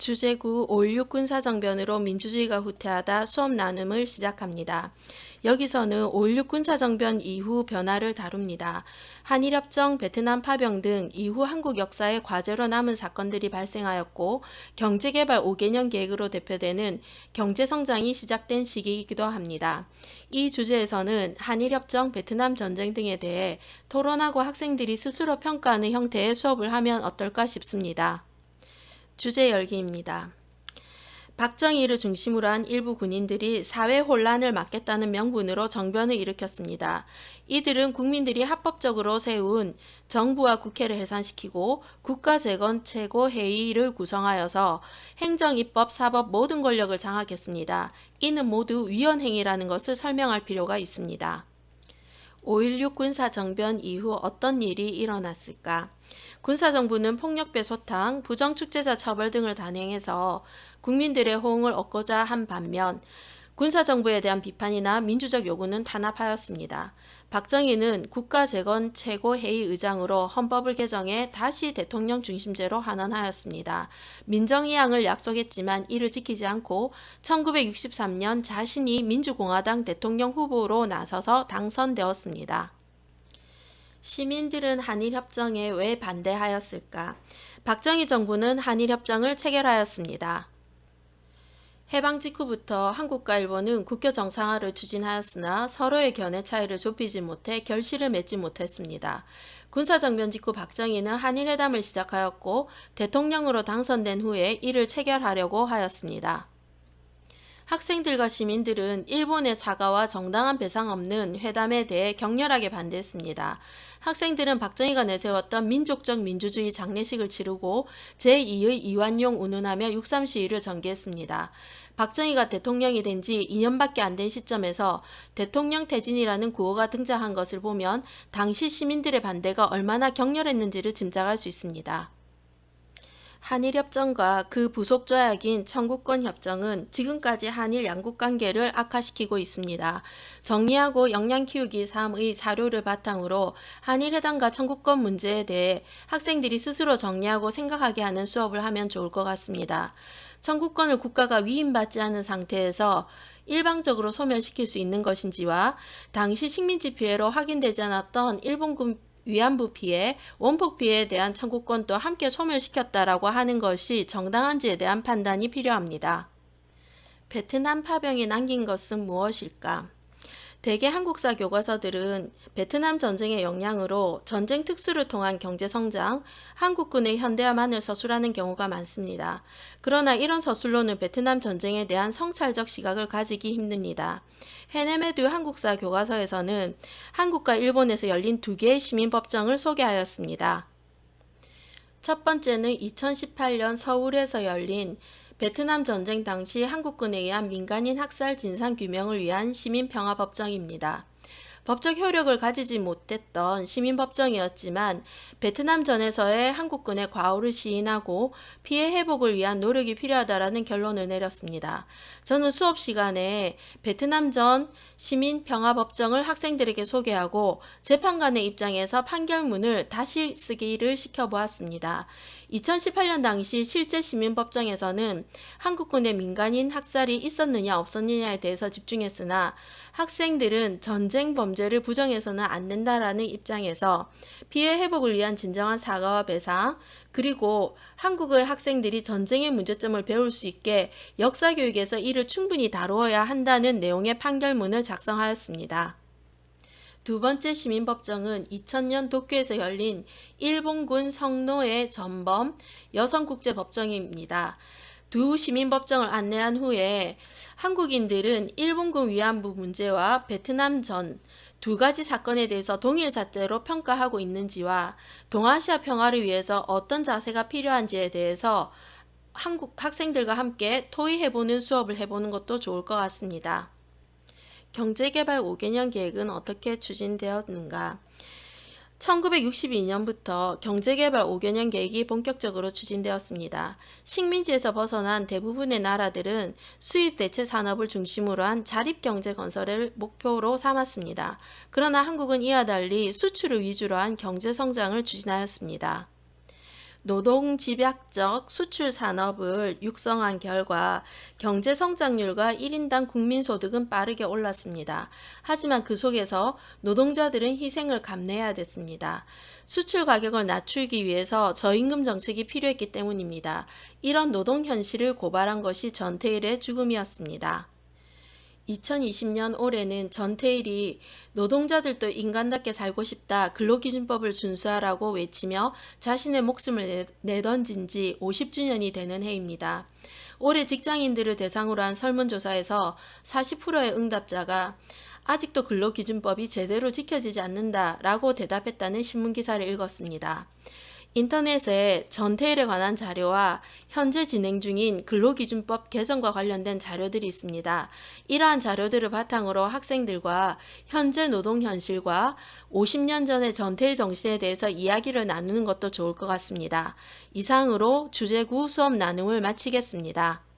주제구 5.16 군사정변으로 민주주의가 후퇴하다 수업 나눔을 시작합니다. 여기서는 5.16 군사정변 이후 변화를 다룹니다. 한일협정, 베트남 파병 등 이후 한국 역사의 과제로 남은 사건들이 발생하였고 경제개발 5개년 계획으로 대표되는 경제성장이 시작된 시기이기도 합니다. 이 주제에서는 한일협정, 베트남 전쟁 등에 대해 토론하고 학생들이 스스로 평가하는 형태의 수업을 하면 어떨까 싶습니다. 주제 열기입니다. 박정희를 중심으로 한 일부 군인들이 사회 혼란을 막겠다는 명분으로 정변을 일으켰습니다. 이들은 국민들이 합법적으로 세운 정부와 국회를 해산시키고 국가재건 최고회의를 구성하여서 행정, 입법, 사법 모든 권력을 장악했습니다. 이는 모두 위헌행위라는 것을 설명할 필요가 있습니다. 5.16 군사정변 이후 어떤 일이 일어났을까? 군사정부는 폭력배 소탕, 부정축제자 처벌 등을 단행해서 국민들의 호응을 얻고자 한 반면 군사정부에 대한 비판이나 민주적 요구는 탄압하였습니다. 박정희는 국가재건 최고회의 의장으로 헌법을 개정해 다시 대통령 중심제로 환원하였습니다. 민정이양을 약속했지만 이를 지키지 않고 1963년 자신이 민주공화당 대통령 후보로 나서서 당선되었습니다. 시민들은 한일협정에 왜 반대하였을까? 박정희 정부는 한일협정을 체결하였습니다. 해방 직후부터 한국과 일본은 국교 정상화를 추진하였으나 서로의 견해 차이를 좁히지 못해 결실을 맺지 못했습니다. 군사정변 직후 박정희는 한일회담을 시작하였고 대통령으로 당선된 후에 이를 체결하려고 하였습니다. 학생들과 시민들은 일본의 사과와 정당한 배상 없는 회담에 대해 격렬하게 반대했습니다. 학생들은 박정희가 내세웠던 민족적 민주주의 장례식을 치르고 제2의 이완용 운운하며 6.3 시위를 전개했습니다. 박정희가 대통령이 된 지 2년밖에 안 된 시점에서 대통령 퇴진이라는 구호가 등장한 것을 보면 당시 시민들의 반대가 얼마나 격렬했는지를 짐작할 수 있습니다. 한일협정과 그 부속 조약인 청구권 협정은 지금까지 한일 양국 관계를 악화시키고 있습니다. 정리하고 역량 키우기 3의 사료를 바탕으로 한일회담과 청구권 문제에 대해 학생들이 스스로 정리하고 생각하게 하는 수업을 하면 좋을 것 같습니다. 청구권을 국가가 위임받지 않은 상태에서 일방적으로 소멸시킬 수 있는 것인지와 당시 식민지 피해로 확인되지 않았던 일본군 위안부 피해, 원폭 피해에 대한 청구권도 함께 소멸시켰다라고 하는 것이 정당한지에 대한 판단이 필요합니다. 베트남 파병이 남긴 것은 무엇일까? 대개 한국사 교과서들은 베트남 전쟁의 영향으로 전쟁 특수를 통한 경제성장, 한국군의 현대화만을 서술하는 경우가 많습니다. 그러나 이런 서술로는 베트남 전쟁에 대한 성찰적 시각을 가지기 힘듭니다. 헤네메드 한국사 교과서에서는 한국과 일본에서 열린 2개의 시민법정을 소개하였습니다. 첫 번째는 2018년 서울에서 열린 베트남 전쟁 당시 한국군에 의한 민간인 학살 진상 규명을 위한 시민평화법정입니다. 법적 효력을 가지지 못했던 시민법정이었지만 베트남전에서의 한국군의 과오를 시인하고 피해 회복을 위한 노력이 필요하다라는 결론을 내렸습니다. 저는 수업 시간에 베트남전 시민평화법정을 학생들에게 소개하고 재판관의 입장에서 판결문을 다시 쓰기를 시켜보았습니다. 2018년 당시 실제 시민법정에서는 한국군의 민간인 학살이 있었느냐 없었느냐에 대해서 집중했으나 학생들은 전쟁 범죄를 부정해서는 안 된다라는 입장에서 피해 회복을 위한 진정한 사과와 배상, 그리고 한국의 학생들이 전쟁의 문제점을 배울 수 있게 역사교육에서 이를 충분히 다루어야 한다는 내용의 판결문을 작성하였습니다. 두 번째 시민법정은 2000년 도쿄에서 열린 일본군 성노예 전범 여성국제법정입니다. 두 시민법정을 안내한 후에 한국인들은 일본군 위안부 문제와 베트남전 두 가지 사건에 대해서 동일 잣대로 평가하고 있는지와 동아시아 평화를 위해서 어떤 자세가 필요한지에 대해서 한국 학생들과 함께 토의해보는 수업을 해보는 것도 좋을 것 같습니다. 경제개발 5개년 계획은 어떻게 추진되었는가? 1962년부터 경제개발 5개년 계획이 본격적으로 추진되었습니다. 식민지에서 벗어난 대부분의 나라들은 수입 대체 산업을 중심으로 한 자립경제 건설을 목표로 삼았습니다. 그러나 한국은 이와 달리 수출을 위주로 한 경제성장을 추진하였습니다. 노동집약적 수출 산업을 육성한 결과 경제 성장률과 1인당 국민소득은 빠르게 올랐습니다. 하지만 그 속에서 노동자들은 희생을 감내해야 됐습니다. 수출 가격을 낮추기 위해서 저임금 정책이 필요했기 때문입니다. 이런 노동 현실을 고발한 것이 전태일의 죽음이었습니다. 2020년 올해는 전태일이 노동자들도 인간답게 살고 싶다, 근로기준법을 준수하라고 외치며 자신의 목숨을 내던진 지 50주년이 되는 해입니다. 올해 직장인들을 대상으로 한 설문조사에서 40%의 응답자가 아직도 근로기준법이 제대로 지켜지지 않는다라고 대답했다는 신문기사를 읽었습니다. 인터넷에 전태일에 관한 자료와 현재 진행 중인 근로기준법 개정과 관련된 자료들이 있습니다. 이러한 자료들을 바탕으로 학생들과 현재 노동 현실과 50년 전의 전태일 정신에 대해서 이야기를 나누는 것도 좋을 것 같습니다. 이상으로 주제 9 수업 나눔을 마치겠습니다.